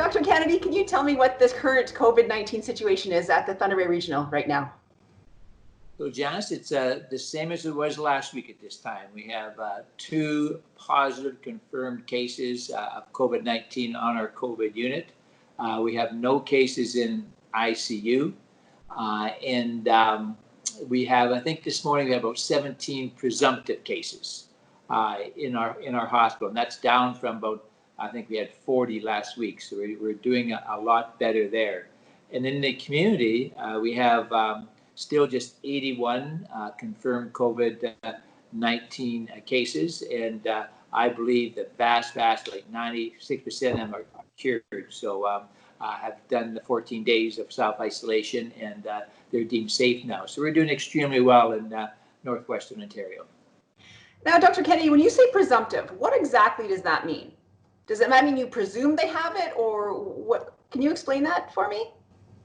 Dr. Kennedy, can you tell me what this current COVID-19 situation is at the Thunder Bay Regional right now? So, Janice, it's the same as it was last week at this time. We have 2 positive confirmed cases of COVID-19 on our COVID unit. We have no cases in ICU. We have, I think this morning, we have about 17 presumptive cases in our hospital. And that's down from about, I think we had 40 last week. So we're doing a lot better there. And in the community, we have still just 81 confirmed COVID-19 cases. And I believe the vast, like 96% of them are cured. So have done the 14 days of self-isolation, and they're deemed safe now. So we're doing extremely well in Northwestern Ontario. Now, Dr. Kennedy, when you say presumptive, what exactly does that mean? Does it mean you presume they have it, or what? Can you explain that for me?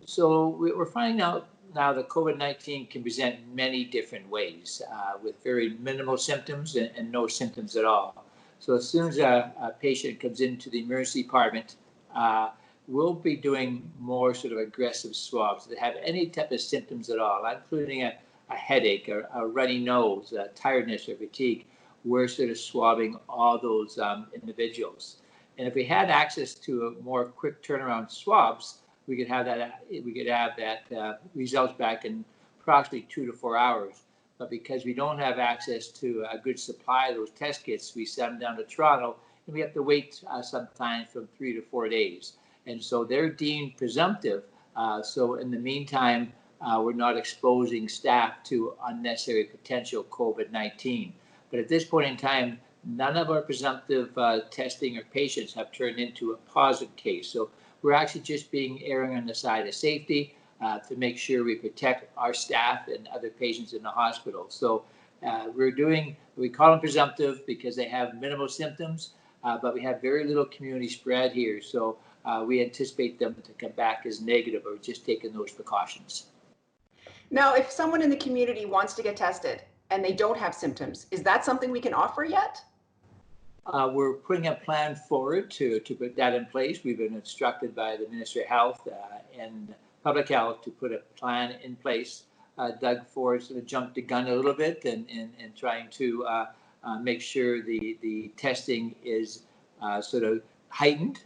So we're finding out now that COVID-19 can present many different ways with very minimal symptoms and no symptoms at all. So as soon as a patient comes into the emergency department, we'll be doing more sort of aggressive swabs that have any type of symptoms at all, including a headache or a runny nose, tiredness or fatigue. We're sort of swabbing all those individuals. And if we had access to a more quick turnaround swabs, we could have that results back in approximately 2 to 4 hours. But because we don't have access to a good supply of those test kits, we send them down to Toronto, and we have to wait sometimes from 3 to 4 days. And so they're deemed presumptive. So in the meantime, we're not exposing staff to unnecessary potential COVID-19. But at this point in time, none of our presumptive testing or patients have turned into a positive case. So we're actually just erring on the side of safety to make sure we protect our staff and other patients in the hospital. So we call them presumptive because they have minimal symptoms, but we have very little community spread here. So we anticipate them to come back as negative, or just taking those precautions. Now, if someone in the community wants to get tested and they don't have symptoms, is that something we can offer yet? We're putting a plan forward to put that in place. We've been instructed by the Ministry of Health and Public Health to put a plan in place. Doug Ford sort of jumped the gun a little bit and trying to make sure the testing is sort of heightened.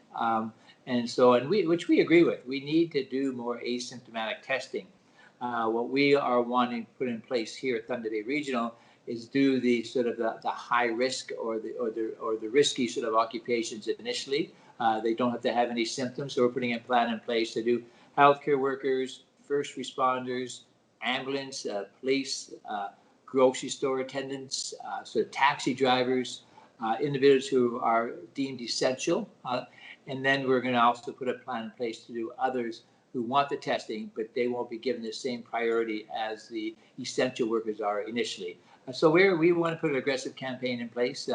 Which we agree with. We need to do more asymptomatic testing. What we are wanting to put in place here at Thunder Bay Regional is do the sort of the high risk or the risky sort of occupations initially. They don't have to have any symptoms, so we're putting a plan in place to do healthcare workers, first responders, ambulance, police, grocery store attendants, sort of taxi drivers, individuals who are deemed essential. And then we're going to also put a plan in place to do others who want the testing, but they won't be given the same priority as the essential workers are initially. So we want to put an aggressive campaign in place.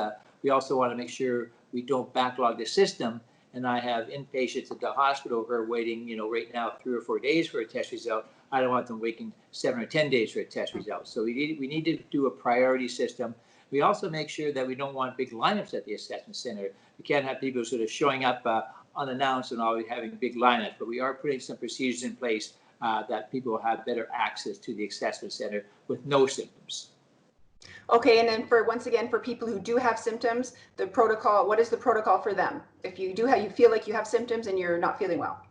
We also want to make sure we don't backlog the system. And I have inpatients at the hospital who are waiting, right now 3 or 4 days for a test result. I don't want them waiting 7 or 10 days for a test result. So we need to do a priority system. We also make sure that we don't want big lineups at the assessment center. We can't have people sort of showing up unannounced and always having big lineups. But we are putting some procedures in place that people will have better access to the assessment center with no symptoms. Okay, and then once again, for people who do have symptoms, the protocol, what is the protocol for them? If you feel like you have symptoms and you're not feeling well?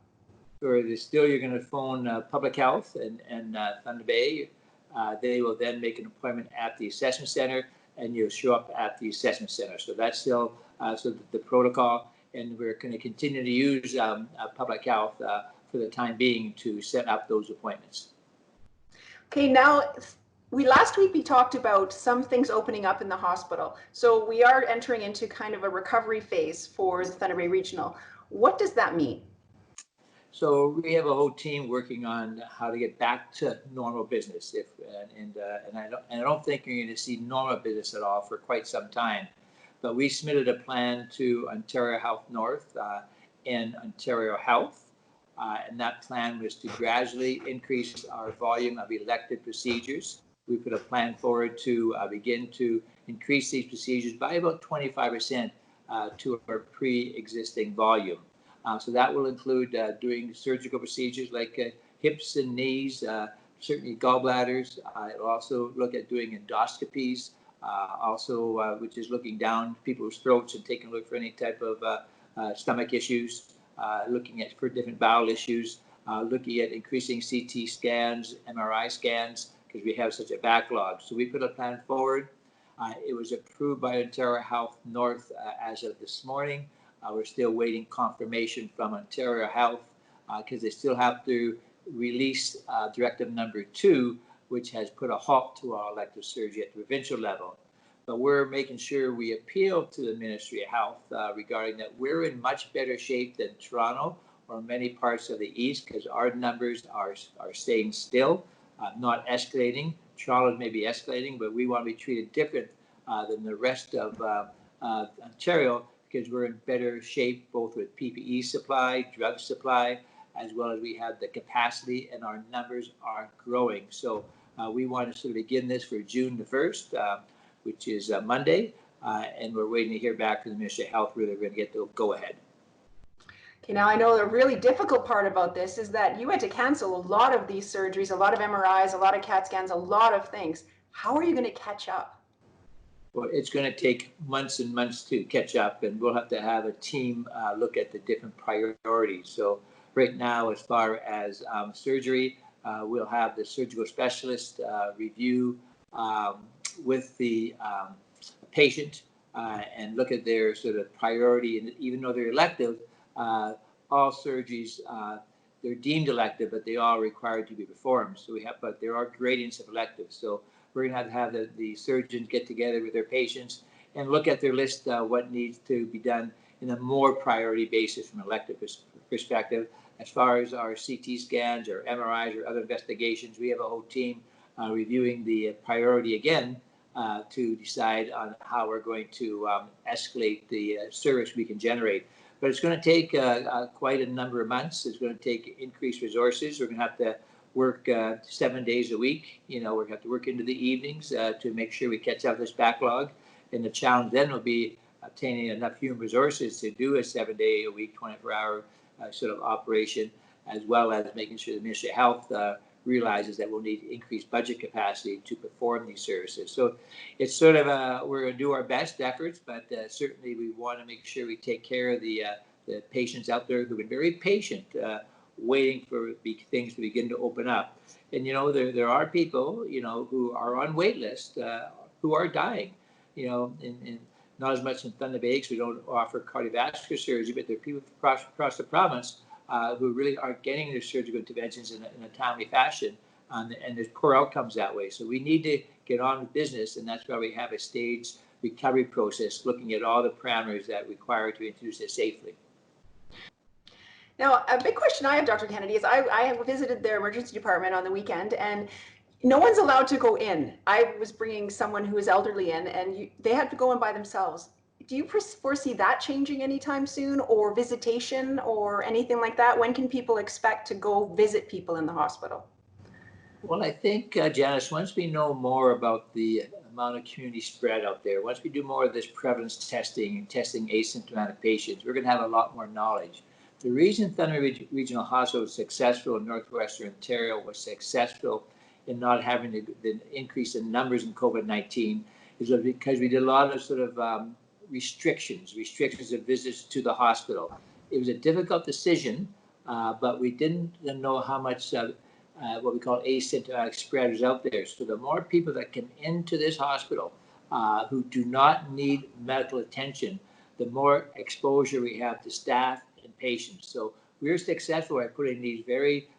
You're going to phone Public Health and Thunder Bay. They will then make an appointment at the assessment center, and you'll show up at the assessment center. So that's still the protocol, and we're going to continue to use Public Health for the time being to set up those appointments. Okay, now last week we talked about some things opening up in the hospital. So we are entering into kind of a recovery phase for the Thunder Bay Regional. What does that mean? So we have a whole team working on how to get back to normal business. I don't think you're going to see normal business at all for quite some time. But we submitted a plan to Ontario Health North and Ontario Health. And that plan was to gradually increase our volume of elective procedures. We put a plan forward to begin to increase these procedures by about 25% to our pre-existing volume. So that will include doing surgical procedures like hips and knees, certainly gallbladders. It'll also look at doing endoscopies, which is looking down people's throats and taking a look for any type of stomach issues, looking at for different bowel issues, looking at increasing CT scans, MRI scans, because we have such a backlog. So we put a plan forward. It was approved by Ontario Health North as of this morning. We're still waiting confirmation from Ontario Health because they still have to release Directive Number 2, which has put a halt to all elective surgery at the provincial level. But we're making sure we appeal to the Ministry of Health regarding that. We're in much better shape than Toronto or many parts of the East because our numbers are staying still, not escalating. Toronto may be escalating, but we want to be treated different than the rest of Ontario because we're in better shape both with PPE supply, drug supply, as well as we have the capacity and our numbers are growing. So we want to sort of begin this for June the 1st, which is Monday, and we're waiting to hear back from the Ministry of Health whether they're going to get the go-ahead. Okay, now I know the really difficult part about this is that you had to cancel a lot of these surgeries, a lot of MRIs, a lot of CAT scans, a lot of things. How are you going to catch up? Well, it's going to take months and months to catch up, and we'll have to have a team look at the different priorities. So right now, as far as surgery, we'll have the surgical specialist review with the patient and look at their sort of priority. And even though they're elective, all surgeries, they're deemed elective, but they all are required to be performed. So but there are gradients of electives. So we're going to have the surgeons get together with their patients and look at their list, what needs to be done in a more priority basis from an elective perspective. As far as our CT scans or MRIs or other investigations, we have a whole team reviewing the priority again to decide on how we're going to escalate the service we can generate. But it's going to take quite a number of months. It's going to take increased resources. We're going to have to work 7 days a week. We're going to have to work into the evenings to make sure we catch up this backlog. And the challenge then will be obtaining enough human resources to do a 7-day-a-week, 24-hour sort of operation, as well as making sure the Ministry of Health realizes that we'll need increased budget capacity to perform these services. So it's sort of we're going to do our best efforts, but certainly we want to make sure we take care of the patients out there who've been very patient, waiting for things to begin to open up. And, there are people, who are on wait list who are dying, and not as much in Thunder Bay because we don't offer cardiovascular surgery, but there are people across the province who really aren't getting their surgical interventions in a timely fashion, and there's poor outcomes that way. So we need to get on with business, and that's why we have a staged recovery process, looking at all the parameters that require to introduce it safely. Now, a big question I have, Dr. Kennedy, is I visited their emergency department on the weekend, and no one's allowed to go in. I was bringing someone who was elderly in, and they had to go in by themselves. Do you foresee that changing anytime soon, or visitation or anything like that? When can people expect to go visit people in the hospital? Well, I think, Janice, once we know more about the amount of community spread out there, once we do more of this prevalence testing and testing asymptomatic patients, we're going to have a lot more knowledge. The reason Thunder Bay Regional Hospital was successful in Northwestern Ontario, was successful in not having the increase in numbers in COVID-19 is because we did a lot of sort of restrictions of visits to the hospital. It was a difficult decision, but we didn't know how much what we call asymptomatic spread is out there. So the more people that come into this hospital who do not need medical attention, the more exposure we have to staff and patients. So we're successful at putting these very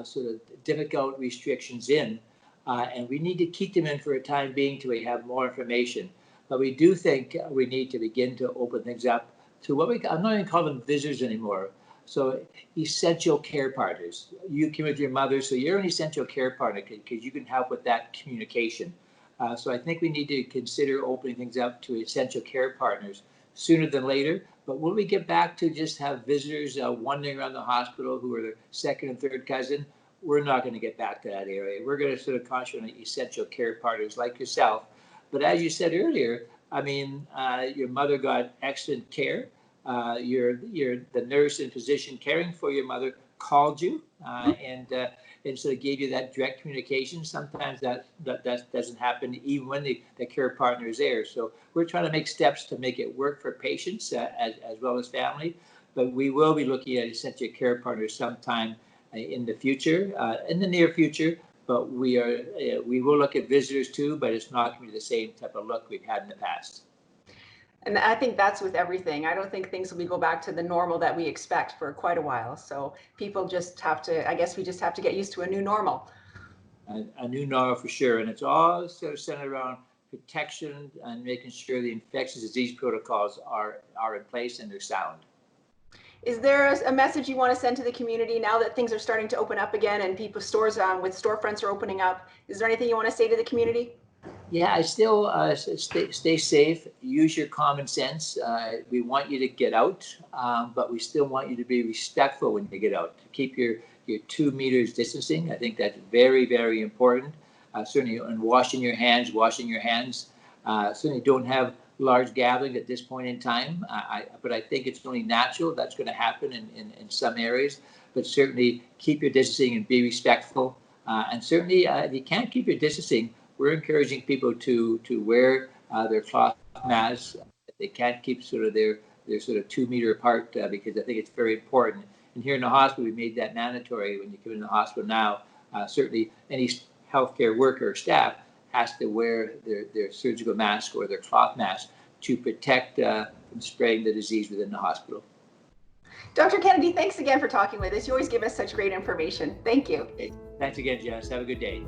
sort of difficult restrictions in, and we need to keep them in for a time being till we have more information. But we do think we need to begin to open things up to I'm not even calling them visitors anymore. So essential care partners. You came with your mother, so you're an essential care partner because you can help with that communication. So I think we need to consider opening things up to essential care partners sooner than later. But when we get back to just have visitors wandering around the hospital who are their second and third cousin, we're not going to get back to that area. We're going to sort of concentrate on essential care partners like yourself. But as you said earlier, I mean, your mother got excellent care. the nurse and physician caring for your mother called you and sort of gave you that direct communication. Sometimes that doesn't happen even when the care partner is there. So we're trying to make steps to make it work for patients as well as family. But we will be looking at essential care partners sometime in the future, in the near future. But we will look at visitors too, but it's not going to be the same type of look we've had in the past. And I think that's with everything. I don't think things will go back to the normal that we expect for quite a while. So people just have to, I guess we just have to get used to a new normal. A new normal for sure. And it's all sort of centered around protection and making sure the infectious disease protocols are in place and they're sound. Is there a message you want to send to the community now that things are starting to open up again and people's stores with storefronts are opening up? Is there anything you want to say to the community? Yeah, I still stay safe. Use your common sense. We want you to get out, but we still want you to be respectful when you get out. To keep your 2 meters distancing. I think that's very, very important. Certainly, and washing your hands. Certainly, don't have large gathering at this point in time. But I think it's only natural that's going to happen in some areas. But certainly, keep your distancing and be respectful. And certainly, if you can't keep your distancing, we're encouraging people to wear their cloth masks. They can't keep sort of their sort of 2 meter apart because I think it's very important. And here in the hospital, we made that mandatory when you come in the hospital now. Certainly, any healthcare worker or staff has to wear their surgical mask or their cloth mask to protect from spreading the disease within the hospital. Dr. Kennedy, thanks again for talking with us. You always give us such great information. Thank you. Okay. Thanks again, Janice. Have a good day.